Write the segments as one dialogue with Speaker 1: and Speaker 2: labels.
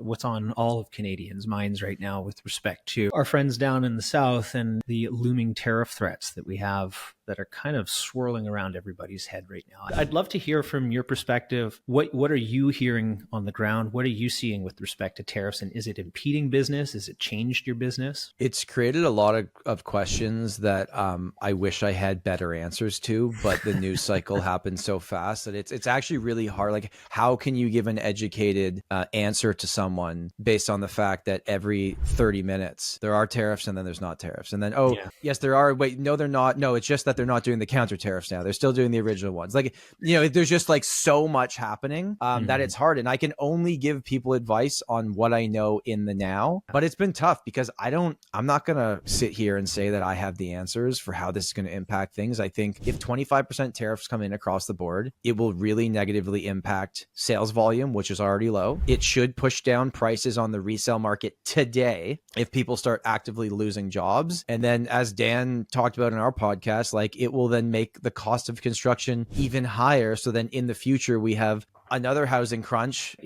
Speaker 1: what's on all of Canadians' minds right now with respect to our friends down in the South and the looming tariff threats that we have that are kind of swirling around everybody's head right now. I'd love to hear from your perspective. What are you hearing on the ground? What are you seeing with respect to tariffs? And is it impeding business? Has it changed your business?
Speaker 2: It's created a lot of questions that I wish I had better answers to, but the news cycle happens so fast that it's actually really hard. Like, how can you give an educated answer to someone based on the fact that every 30 minutes there are tariffs and then there's not tariffs? And then, yes, there are. Wait, no, they're not. No, it's just that they're not doing the counter tariffs now. They're still doing the original ones. Like, there's just like so much happening that it's hard. And I can only give people advice on what I know in the now, but it's been tough because I'm not going to sit here and say that I have the answers for how this is going to impact things. I think if 25% tariffs come in across the board, it will really negatively impact sales volume, which is already low. It should push down prices on the resale market today if people start actively losing jobs. And then, as Dan talked about in our podcast, like, it will then make the cost of construction even higher. So then in the future, we have another housing crunch.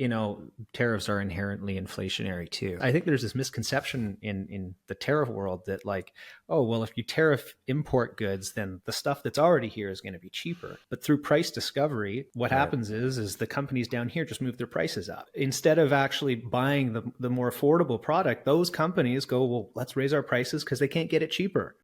Speaker 1: Tariffs are inherently inflationary too. I think there's this misconception in the tariff world that like, oh, well, if you tariff import goods, then the stuff that's already here is going to be cheaper. But through price discovery, what happens is the companies down here just move their prices up. Instead of actually buying the more affordable product, those companies go, well, let's raise our prices because they can't get it cheaper.